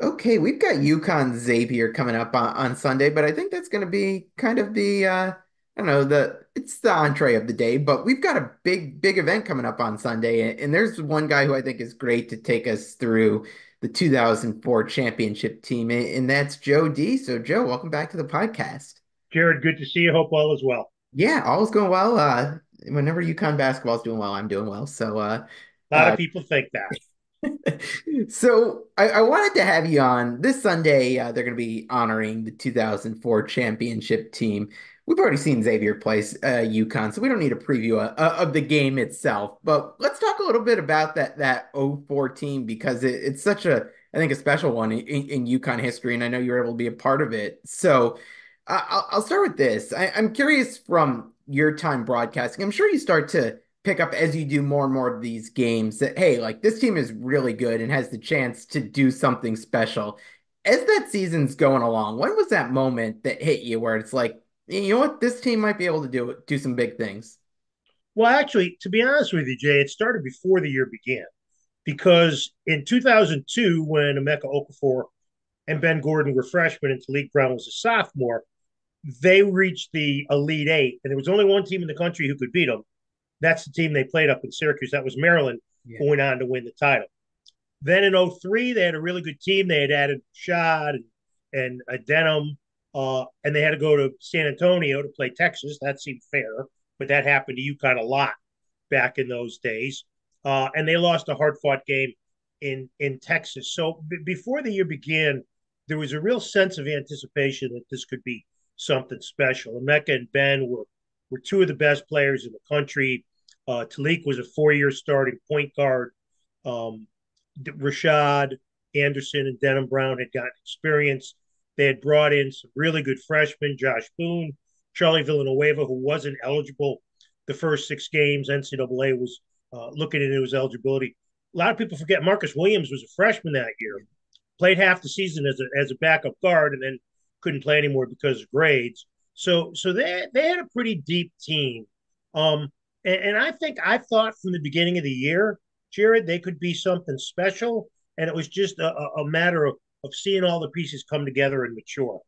Okay, we've got UConn-Xavier coming up on Sunday, but I think that's going to be kind of I don't know, it's the entree of the day, but we've got a big event coming up on Sunday, and there's one guy who I think is great to take us through the 2004 championship team, and that's Joe D. So, Joe, welcome back to the podcast. Jared, good to see you. Hope all is well. Yeah, all's going well. Whenever UConn basketball's doing well, I'm doing well. So, A lot of people think that. So I wanted to have you on this Sunday. They're going to be honoring the 2004 championship team. We've already seen Xavier play UConn, so we don't need a preview of the game itself. But let's talk a little bit about that '04 team because it's such I think a special one in UConn history, and I know you were able to be a part of it. So I'll start with this. I'm curious from your time broadcasting. I'm sure you start to pick up as you do more and more of these games that, hey, like this team is really good and has the chance to do something special. As that season's going along, when was that moment that hit you where it's like, you know what, this team might be able to do some big things? Well, actually, to be honest with you, Jay, it started before the year began because in 2002, when Emeka Okafor and Ben Gordon were freshmen and Talik Brown was a sophomore, they reached the Elite Eight, and there was only one team in the country who could beat them. That's the team they played up in Syracuse. That was Maryland, Yeah. who went on to win the title. Then in '03, they had a really good team. They had added Shad and Denham, and they had to go to San Antonio to play Texas. That seemed fair, but that happened to UConn a lot back in those days. And they lost a hard fought game in Texas. So before the year began, there was a real sense of anticipation that this could be something special. And Mecca and Ben were two of the best players in the country. Talik was a 4 year starting point guard. Um, Rashad Anderson and Denham Brown had gotten experience. They had brought in some really good freshmen, Josh Boone, Charlie Villanueva, who wasn't eligible the first 6 games. NCAA was looking into his eligibility. A lot of people forget Marcus Williams was a freshman that year, played half the season as a backup guard, and then couldn't play anymore because of grades. So they had a pretty deep team. Um, and I thought from the beginning of the year, Jared, they could be something special. And it was just a matter of seeing all the pieces come together and mature.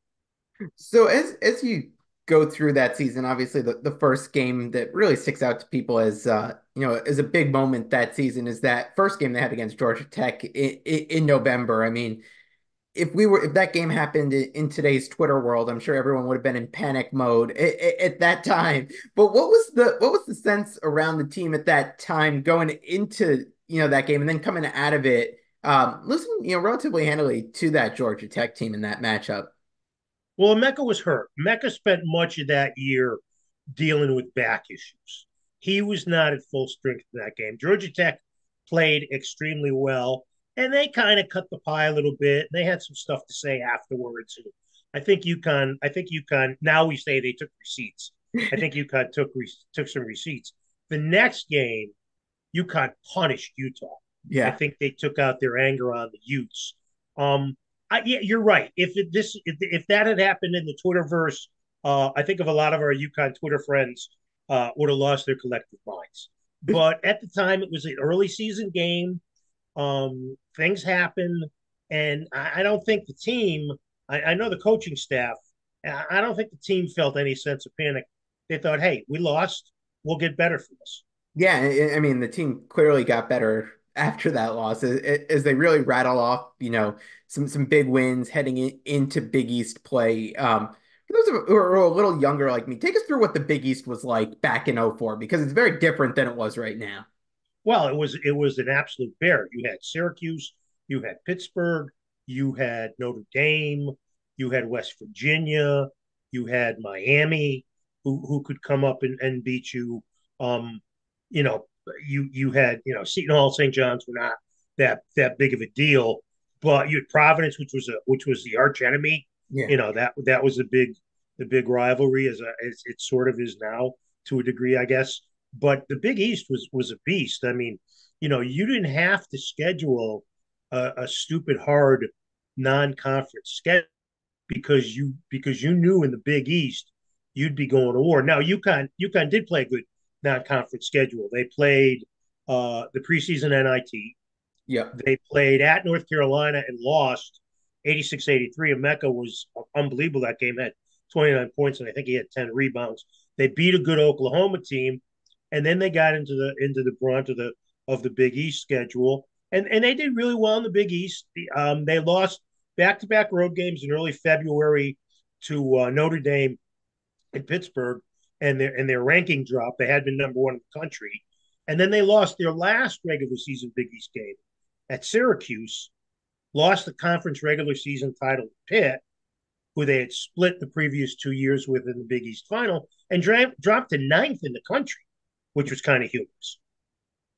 So as you go through that season, obviously the first game that really sticks out to people as as a big moment that season is that first game they had against Georgia Tech in November. I mean, if that game happened in today's Twitter world, I'm sure everyone would have been in panic mode at that time. But what was the sense around the team at that time going into that game and then coming out of it, losing relatively handily to that Georgia Tech team in that matchup? Well, Mecca was hurt. Mecca spent much of that year dealing with back issues. He was not at full strength in that game. Georgia Tech played extremely well, and they kind of cut the pie a little bit. They had some stuff to say afterwards. And I think UConn. Now we say they took receipts. I think UConn took some receipts. The next game, UConn punished Utah. I Yeah. think they took out their anger on the Utes. Yeah, you're right. If that had happened in the Twitterverse, I think of a lot of our UConn Twitter friends would have lost their collective minds. But at the time, it was an early season game. Things happen, and I don't think the team. I know the coaching staff. I don't think the team felt any sense of panic. They thought, "Hey, we lost. We'll get better for this." Yeah, I mean, the team clearly got better after that loss as they really rattle off, some big wins heading into Big East play. For those who are a little younger like me, take us through what the Big East was like back in '04 because it's very different than it was right now. Well, it was an absolute bear. You had Syracuse, you had Pittsburgh, you had Notre Dame, you had West Virginia, you had Miami, who could come up and beat you. Um, you know, you had Seton Hall, St. John's were not that big of a deal, but you had Providence, which was the arch enemy. Yeah. That was the big rivalry as it sort of is now to a degree, I guess. But the Big East was a beast. I mean, you didn't have to schedule a stupid hard non-conference schedule because you knew in the Big East you'd be going to war. Now UConn did play a good non-conference schedule. They played the preseason NIT. Yep. They played at North Carolina and lost 86-83. Emeka was unbelievable that game, had 29 points, and I think he had 10 rebounds. They beat a good Oklahoma team, and then they got into the brunt of the Big East schedule, and they did really well in the Big East. They lost back-to-back road games in early February to Notre Dame in Pittsburgh, and their ranking dropped. They had been number one in the country, and then they lost their last regular season Big East game at Syracuse. Lost the conference regular season title to Pitt, who they had split the previous 2 years with in the Big East final, and dropped to ninth in the country, which was kind of humorous.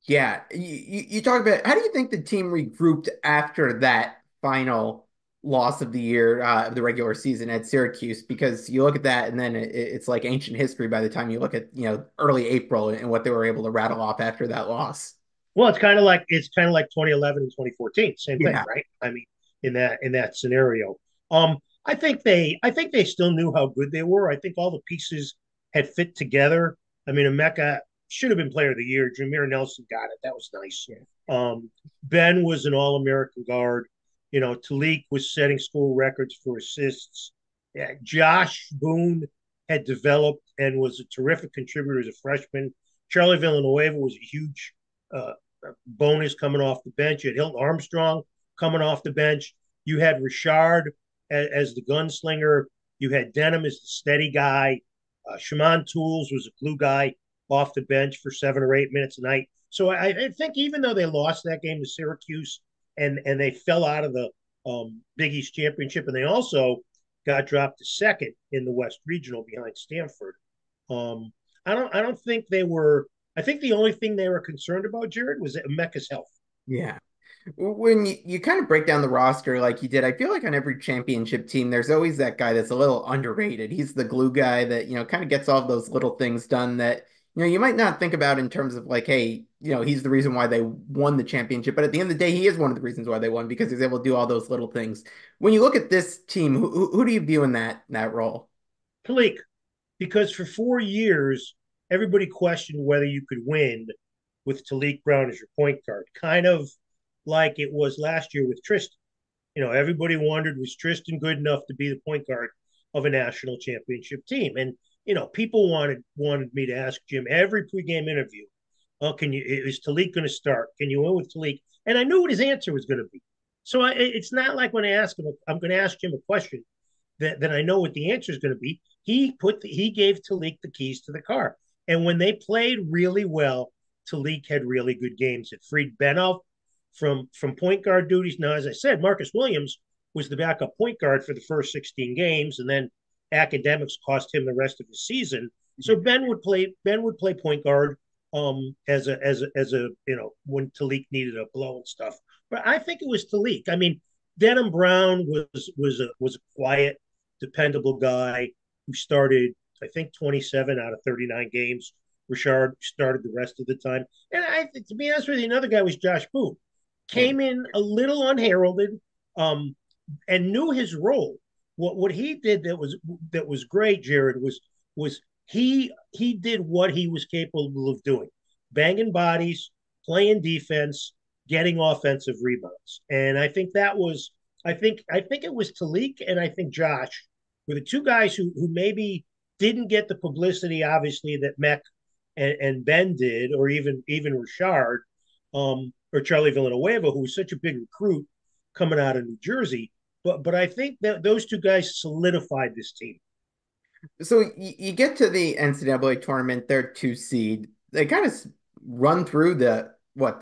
Yeah, you talk about how do you think the team regrouped after that final loss of the year of the regular season at Syracuse? Because you look at that and then it's like ancient history by the time you look at early April and what they were able to rattle off after that loss. Well, it's kind of like 2011 and 2014, same thing, Yeah, right? I mean, in that scenario, I think they still knew how good they were. I think all the pieces had fit together. I mean, Emeka should have been Player of the Year. Jameer Nelson got it. That was nice. yeah, Ben was an All-American guard. Talik was setting school records for assists. Yeah, Josh Boone had developed and was a terrific contributor as a freshman. Charlie Villanueva was a huge uh, bonus coming off the bench. You had Hilton Armstrong coming off the bench. You had Richard as the gunslinger. You had Denham as the steady guy. Shaman Tools was a glue guy off the bench for 7 or 8 minutes a night. So I think even though they lost that game to Syracuse and they fell out of the Big East championship, and they also got dropped to second in the West Regional behind Stanford. Um, I don't think they were. I think the only thing they were concerned about, Jared, was Emeka's health. yeah. When you kind of break down the roster like you did, I feel like on every championship team, there's always that guy that's a little underrated. He's the glue guy that, kind of gets all of those little things done that, you might not think about in terms of like, hey, he's the reason why they won the championship. But at the end of the day, he is one of the reasons why they won because he's able to do all those little things. When you look at this team, who do you view in that role? Talik, because for 4 years, everybody questioned whether you could win with Talik Brown as your point guard, kind of like it was last year with Tristan. Everybody wondered, was Tristan good enough to be the point guard of a national championship team? And people wanted me to ask Jim every pregame interview, "Oh, is Talik going to start? Can you win with Talik?" And I knew what his answer was going to be. So it's not like when I ask him, I'm going to ask him a question that I know what the answer is going to be. He gave Talik the keys to the car, and when they played really well, Talik had really good games. It freed Ben up from point guard duties. Now, as I said, Marcus Williams was the backup point guard for the first 16 games, and then academics cost him the rest of the season. So Ben would play point guard as a when Talik needed a blow and stuff. But I think it was Talik. I mean, Denham Brown was a quiet, dependable guy who started, I think, 27 out of 39 games. Richard started the rest of the time. And to be honest with you, another guy was Josh Boone. Yeah. Came in a little unheralded, um, and knew his role. What he did that was great, Jared, was he did what he was capable of doing: banging bodies, playing defense, getting offensive rebounds. And I think it was Talik and I think Josh were the two guys who maybe didn't get the publicity, obviously, that Mech and Ben did, or even Richard, or Charlie Villanueva, who was such a big recruit coming out of New Jersey. But I think that those two guys solidified this team. So you get to the NCAA tournament, they're two seed. They kind of run through the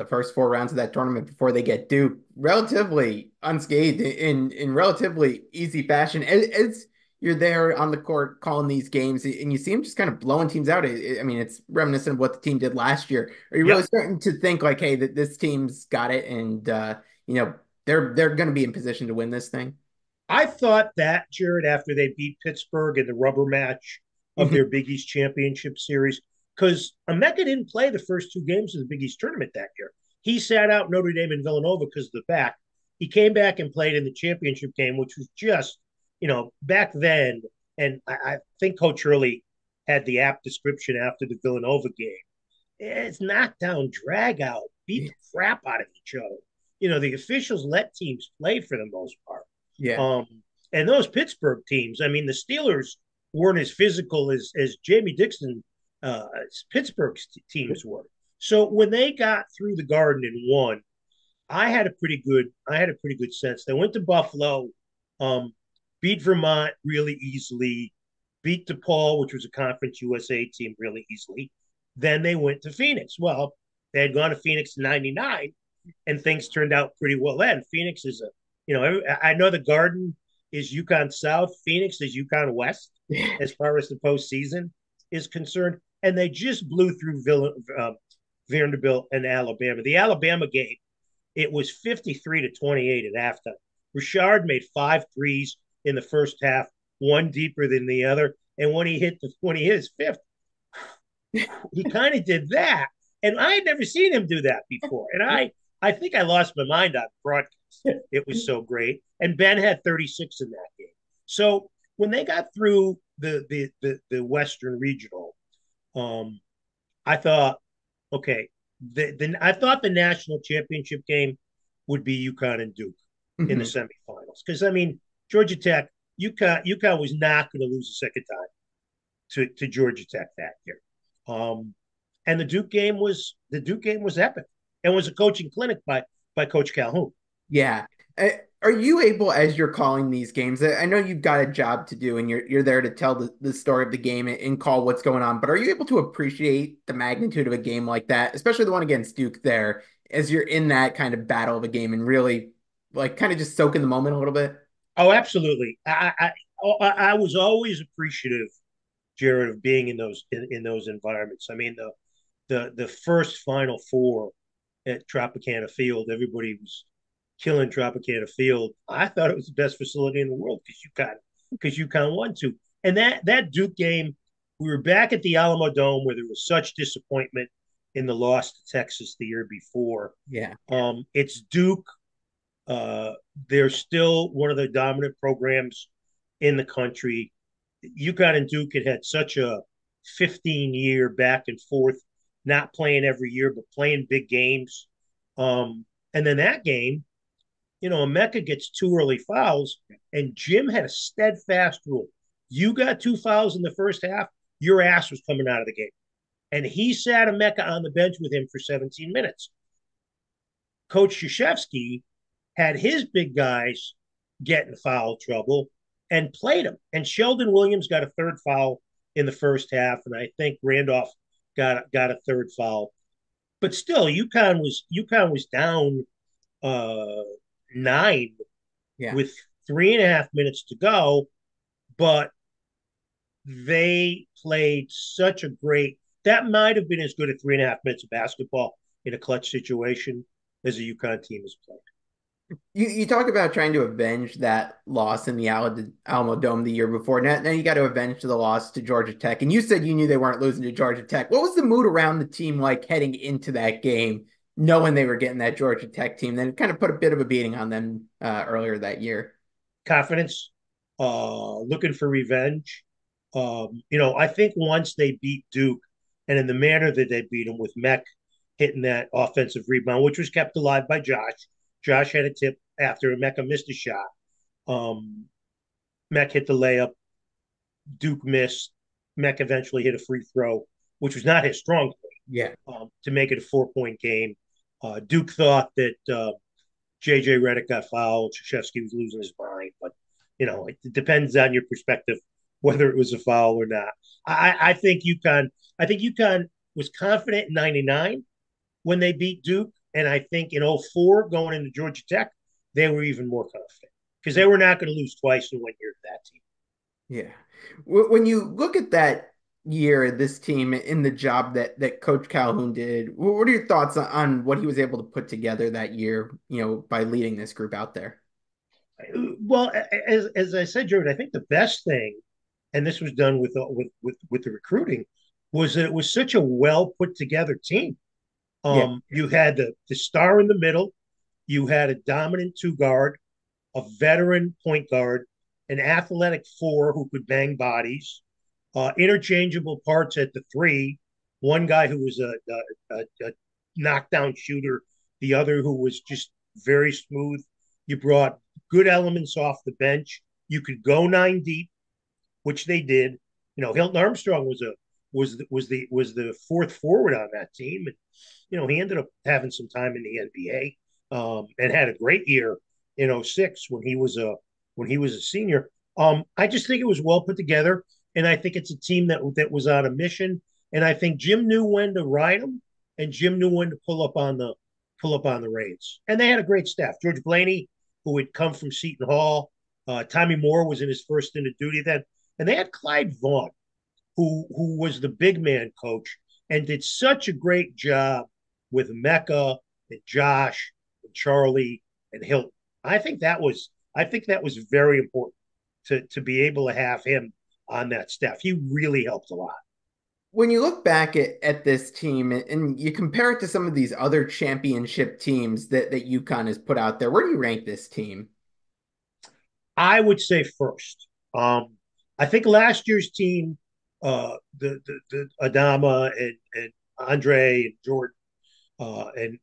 first four rounds of that tournament before they get Duke relatively unscathed in relatively easy fashion. As you're there on the court calling these games and you see them just kind of blowing teams out. I mean, it's reminiscent of what the team did last year. Are you really Yep. starting to think like, hey, that this team's got it and you know, they're going to be in position to win this thing? I thought that, Jared, after they beat Pittsburgh in the rubber match of their Big East championship series, because Emeka didn't play the first two games of the Big East tournament that year. He sat out Notre Dame and Villanova because of the back. He came back and played in the championship game, which was just, back then. And I think Coach Hurley had the apt description after the Villanova game. It's knockdown, drag out, beat the crap out of each other. the officials let teams play for the most part. Yeah. Um, and those Pittsburgh teams, I mean, the Steelers weren't as physical as Jamie Dixon Pittsburgh's teams were. So when they got through the Garden and won, I had a pretty good sense. They went to Buffalo, um, beat Vermont really easily, beat DePaul, which was a Conference USA team, really easily. Then they went to Phoenix. Well, they had gone to Phoenix in '99, and things turned out pretty well then. Phoenix is I know the Garden is UConn South, Phoenix is UConn West as far as the postseason is concerned, and they just blew through Vanderbilt and Alabama. The Alabama game, it was 53-28 at halftime. Richard made 5 threes in the first half, one deeper than the other, and when he hit his fifth, he kind of did that, and I had never seen him do that before, and I think I lost my mind on broadcast. It was so great, and Ben had 36 in that game. So when they got through the Western Regional, um, I thought, okay, I thought the national championship game would be UConn and Duke in the Mhm. semifinals because I mean Georgia Tech, UConn was not going to lose a second time to Georgia Tech that year. Um, and the Duke game was epic and was a coaching clinic by Coach Calhoun. Yeah. Are you able, as you're calling these games, I know you've got a job to do and you're there to tell the story of the game and call what's going on, but are you able to appreciate the magnitude of a game like that, especially the one against Duke there, as you're in that kind of battle of a game and really like kind of just soak in the moment a little bit? Oh, absolutely. I was always appreciative, Jared, of being in those environments. I mean the first Final Four at Tropicana Field, everybody was killing Tropicana Field. I thought it was the best facility in the world because UConn won two. And that Duke game, we were back at the Alamo Dome where there was such disappointment in the loss to Texas the year before. Yeah. It's Duke. Uh, they're still one of the dominant programs in the country. UConn and Duke had such a 15-year back and forth, not playing every year, but playing big games. And then that game, Emeka gets 2 early fouls, and Jim had a steadfast rule. You got 2 fouls in the first half, your ass was coming out of the game. And he sat Emeka on the bench with him for 17 minutes. Coach Krzyzewski had his big guys get in foul trouble and played them. And Sheldon Williams got a third foul in the first half, and I think Randolph got a third foul. But still, UConn was down 9 Yeah. with 3.5 minutes to go, but they played such a great. That might have been as good at 3.5 minutes of basketball in a clutch situation as a UConn team has played. You talk about trying to avenge that loss in the Alamo Dome the year before. Now you got to avenge the loss to Georgia Tech. And you said you knew they weren't losing to Georgia Tech. What was the mood around the team like heading into that game, knowing they were getting that Georgia Tech team? Then it kind of put a bit of a beating on them earlier that year. Confidence, looking for revenge. I think once they beat Duke, and in the manner that they beat them with Mech hitting that offensive rebound, which was kept alive by Josh. Josh had a tip after Mecca missed a shot. Um, Mech hit the layup. Duke missed. Mech eventually hit a free throw, which was not his strong Yeah. point, to make it a 4-point game. Duke thought that JJ Redick got fouled. Krzyzewski was losing his mind, but it depends on your perspective whether it was a foul or not. I think UConn. I think UConn was confident in '99 when they beat Duke, and I think in '04 going into Georgia Tech, they were even more confident because they were not going to lose twice in one year to that team. Yeah. When you look at that year, this team in the job that Coach Calhoun did, what are your thoughts on what he was able to put together that year, by leading this group out there? Well, as I said, Jordan, I think the best thing, and this was done with the recruiting, was that it was such a well put together team. Yeah. You had the star in the middle, you had a dominant two guard, a veteran point guard, an athletic four who could bang bodies, interchangeable parts at the three. One guy who was a knockdown shooter, the other who was just very smooth. You brought good elements off the bench. You could go nine deep, which they did. Hilton Armstrong was the fourth forward on that team, and he ended up having some time in the NBA, and had a great year in '06 when he was a senior. I just think it was well put together, and I think it's a team that was on a mission, and I think Jim knew when to ride them, and Jim knew when to pull up on the reins, and they had a great staff. George Blaney, who had come from Seton Hall, Tommy Moore was in his first stint of duty then, and they had Clyde Vaughn, who was the big man coach and did such a great job with Mecca and Josh and Charlie and Hilton. I think that was very important to be able to have him on that staff. He really helped a lot. When you look back at this team and you compare it to some of these other championship teams that UConn has put out there, where do you rank this team? I would say first. I think last year's team, the Adama and Andre and Jordan, and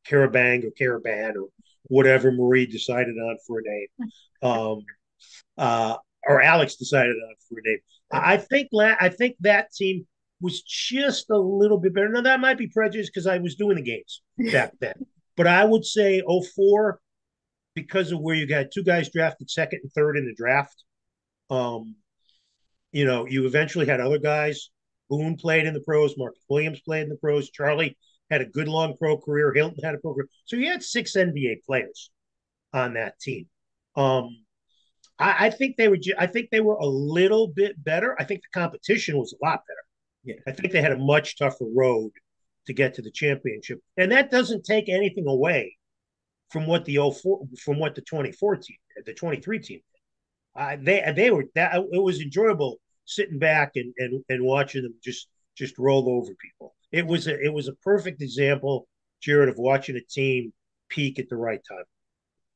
Carabang or Caravan or whatever Marie decided on for a name, um, or Alex decided on for a name. I think that team was just a little bit better. Now that might be prejudice because I was doing the games back then, but I would say '04 because of where you got two guys drafted second and third in the draft. Um, you eventually had other guys. Boone played in the pros. Marcus Williams played in the pros. Charlie had a good long pro career. Hilton had a pro career. So you had six NBA players on that team. Um, I think they were. I think they were a little bit better. I think the competition was a lot better. Yeah. I think they had a much tougher road to get to the championship, and that doesn't take anything away from what the 2014, the 23 team. They were that it was enjoyable sitting back and watching them just roll over people. It was a perfect example, Jared, of watching a team peak at the right time.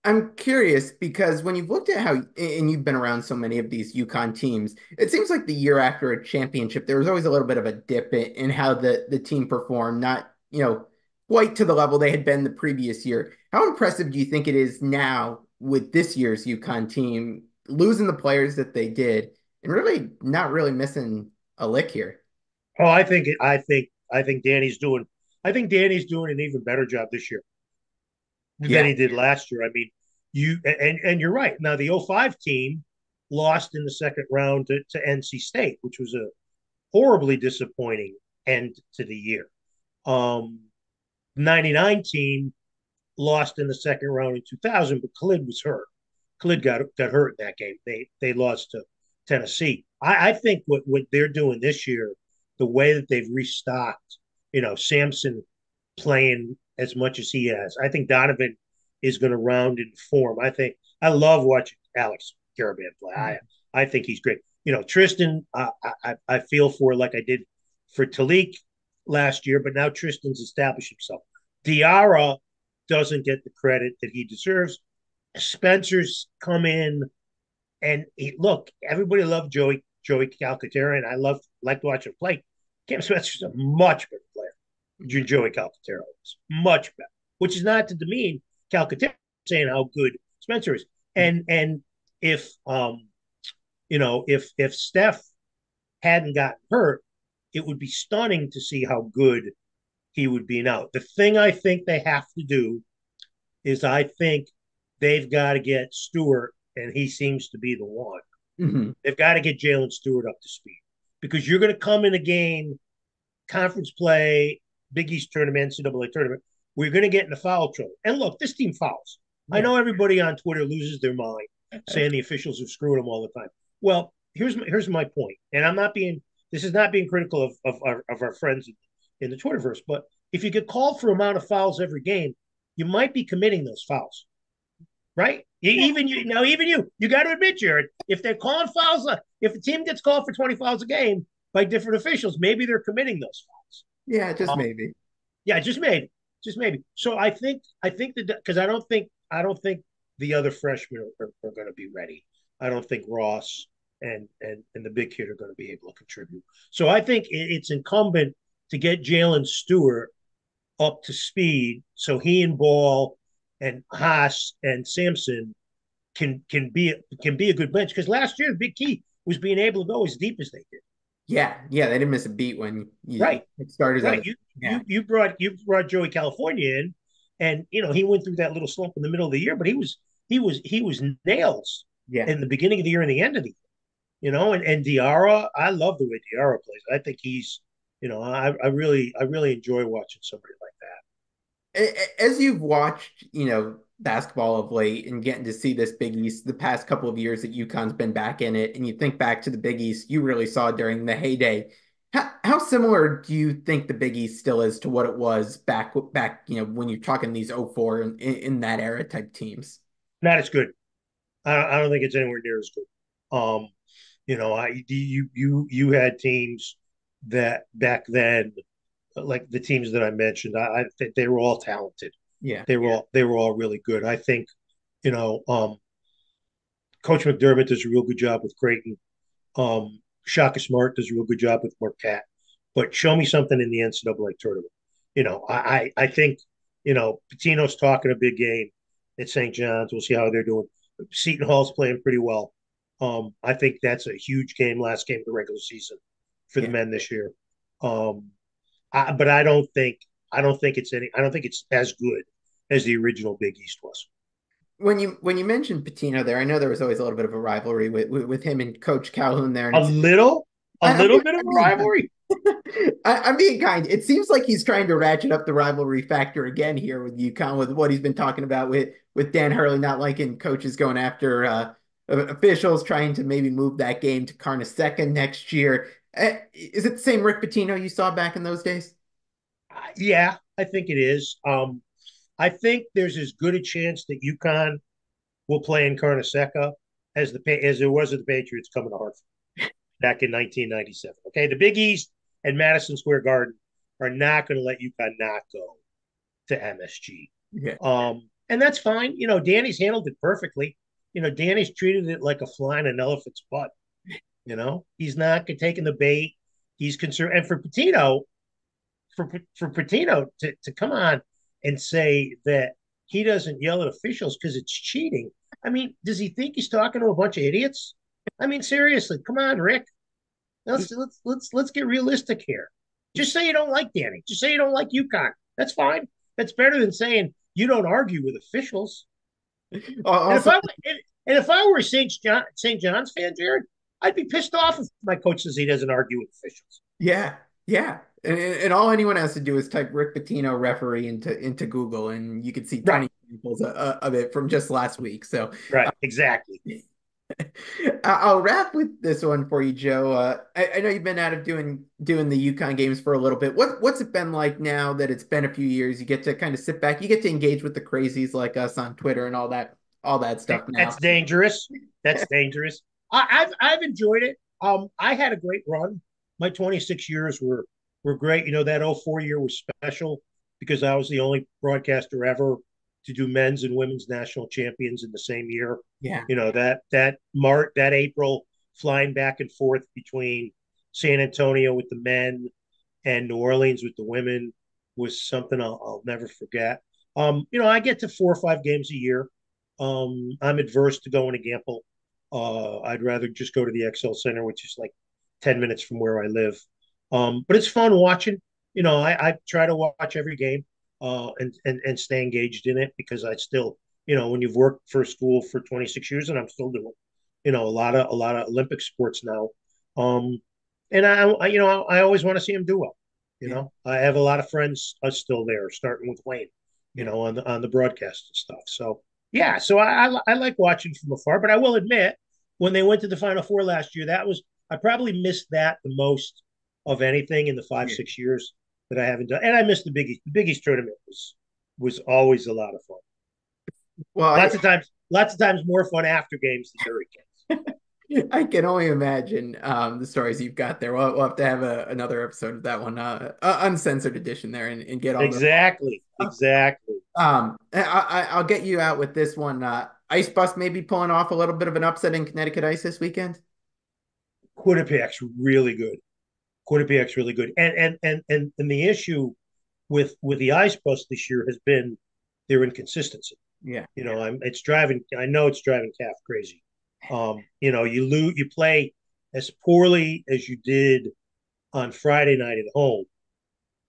I'm curious because when you've looked at how, and you've been around so many of these UConn teams, it seems like the year after a championship, there was always a little bit of a dip in how the team performed, not, quite to the level they had been the previous year. How impressive do you think it is now with this year's UConn team, losing the players that they did and really not really missing a lick here? Oh, I think Danny's doing an even better job this year than Yeah. he did last year. I mean, and you're right. Now the '05 team lost in the second round to NC State, which was a horribly disappointing end to the year. Um, '99 team lost in the second round in 2000, but Khalid was hurt. Khalid got hurt in that game. They lost to Tennessee. I think what they're doing this year, the way that they've restocked, Samson playing as much as he has. I think Donovan is going to round in form. I love watching Alex Caravan play. I think he's great. Tristan, I feel for like I did for Talik last year, but now Tristan's established himself. Diarra doesn't get the credit that he deserves. Spencer's come in and look, everybody loved Joey Calcaterra, and I like to watch him play. Cam Spencer's a much better player than Joey Calcaterra is. Much better. Which is not to demean Calcaterra, saying how good Spencer is. And if Steph hadn't gotten hurt, it would be stunning to see how good he would be now. The thing I think they have to do is I think they've got to get Stewart, and he seems to be the one. Hmm. They've got to get Jalen Stewart up to speed because you're going to come in a game, conference play, Big East tournament, NCAA tournament, where you're going to get into foul trouble. And look, this team fouls. I Yeah. know everybody on Twitter loses their mind saying the officials are screwing them all the time. Well, here's my point, and this is not being critical of our friends in the Twitterverse, but if you get called for amount of fouls every game, you might be committing those fouls, right? Even you got to admit, Jared, if they're calling fouls, if a team gets called for 20 fouls a game by different officials, maybe they're committing those Yeah, just fouls. maybe. Yeah, just maybe. So I think that because I don't think the other freshmen are going to be ready. I don't think Ross and the big kid are going to be able to contribute. So I think it's incumbent to get Jalen Stewart up to speed so he and Ball and Haas and Sampson can be a good bench because last year the big key was being able to go as deep as they did. Yeah, yeah, they didn't miss a beat when you Right, starters out right. of yeah. You brought Joey California in, and he went through that little slump in the middle of the year, but he was nails Yeah. in the beginning of the year and the end of the year. And Diarra, I love the way Diarra plays. I think I really enjoy watching somebody like As you've watched, basketball of late and getting to see this Big East the past couple of years that UConn's been back in it, and you think back to the Big East you really saw during the heyday. How similar do you think the Big East still is to what it was back, when you're talking these '04 in that era type teams? that. Not as good. I don't think it's anywhere near as good. You had teams that back then, like the teams that I mentioned, I think they were all talented. Yeah. They were all really good. I think you know Coach McDermott does a real good job with Creighton. Shaka Smart does a real good job with Marquette. But show me something in the NCAA tournament. I think Pitino's talking a big game at St. John's. We'll see how they're doing. Seton Hall's playing pretty well. I think that's a huge game, last game of the regular season for the Yeah. men this year. Um, but I don't think it's as good as the original Big East was. When you mentioned Patino there, I know there was always a little bit of a rivalry with him and Coach Calhoun there, and A it's little, a I, I'm little being, bit of I'm a being kind. rivalry. I'm being kind. It seems like he's trying to ratchet up the rivalry factor again here with UConn, with what he's been talking about with Dan Hurley not liking coaches going after officials, trying to maybe move that game to Carnesecca next year. Is it the same Rick Pitino you saw back in those days? Yeah, I think it is. I think there's as good a chance that UConn will play in Carnesecca as there was at the Patriots coming to Hartford back in 1997. Okay, the Big East and Madison Square Garden are not going to let UConn not go to MSG, Yeah. and that's fine. Danny's handled it perfectly. Danny's treated it like a fly in an elephant's butt. He's not taking the bait. He's concerned, and for Patino to come on and say that he doesn't yell at officials because it's cheating. I mean, does he think he's talking to a bunch of idiots? I mean, seriously, come on, Rick. Let's get realistic here. Just say you don't like Danny. Just say you don't like UConn. That's fine. That's better than saying you don't argue with officials. And Also, if I were a St. John's fan, Jared, I'd be pissed off if my coach says he doesn't argue with officials. yeah, yeah. And all anyone has to do is type Rick Pitino referee into Google, and you can see Right, tiny examples of it from just last week. So right, exactly. I'll wrap with this one for you, Joe. I know you've been out of doing the UConn games for a little bit. What's it been like now that it's been a few years? You get to kind of sit back, you get to engage with the crazies like us on Twitter and all that stuff now. That's dangerous. That's dangerose. I've enjoyed it. I had a great run. My 26 years were great. That 04 year was special because I was the only broadcaster ever to do men's and women's national champions in the same year. Yeah, That April flying back and forth between San Antonio with the men and New Orleans with the women was something I'll never forget. I get to 4 or 5 games a year. I'm adverse to going to Gamble. I'd rather just go to the XL Center, which is like 10 minutes from where I live. But it's fun watching. I try to watch every game and stay engaged in it because I still, when you've worked for a school for 26 years and I'm still doing, a lot of Olympic sports now. Um, and I always want to see him do well. yeah, I have a lot of friends still there, starting with Wayne, yeah. on the broadcast and stuff. So yeah, so I like watching from afar, but I will admit when they went to the Final Four last year, I probably missed that the most of anything in the five Yeah. 6 years that I haven't done, and I missed the Big East. The Big East tournament was always a lot of fun. Well, Lots of times more fun after games than during games. I can only imagine the stories you've got there. We'll have to have another episode of that one, uncensored edition there, and get all the Exactly, stuff. exactly. I'll get you out with this one. Ice Bus may be pulling off a little bit of an upset in Connecticut Ice this weekend. Quinnipiac's really good. Quinnipiac's really good, and the issue with the Ice Bus this year has been their inconsistency. Yeah. It's driving. I know it's driving Calf crazy. You play as poorly as you did on Friday night at home.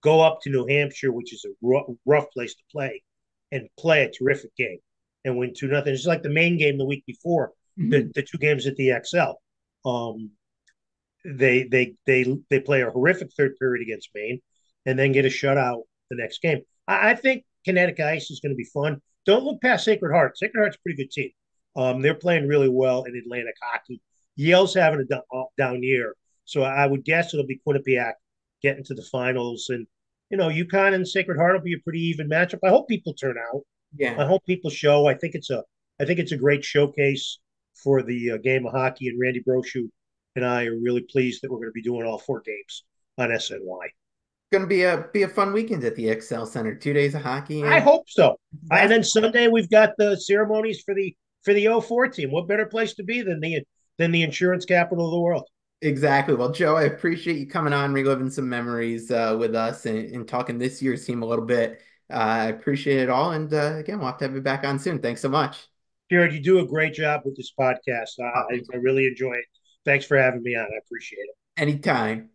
Go up to New Hampshire, which is a rough place to play, and play a terrific game and win 2-0. It's like the main game the week before, the Mhm. the two games at the XL. Um, they play a horrific third period against Maine, and then get a shutout the next game. I think Connecticut Ice is going to be fun. Don't look past Sacred Heart. Sacred Heart's a pretty good team. They're playing really well in Atlantic hockey. Yale's having a down year, so I would guess it'll be Quinnipiac getting to the finals, and UConn and Sacred Heart will be a pretty even matchup. I hope people turn out. Yeah. I hope people show. I think it's a great showcase for the game of hockey, and Randy Brochu and I are really pleased that we're going to be doing all 4 games on SNY. Gonna be a fun weekend at the XL Center. 2 days of hockey I and hope so. And then basketball. Sunday we've got the ceremonies for the '04 team. What better place to be than the insurance capital of the world? Exactly. Well, Joe, I appreciate you coming on, reliving some memories with us and talking this year's team a little bit. I appreciate it all. And again, we'll have to have you back on soon. Thanks so much. Jared, you do a great job with this podcast. Oh, I, thank I you. really enjoy it. Thanks for having me on. I appreciate it. Anytime.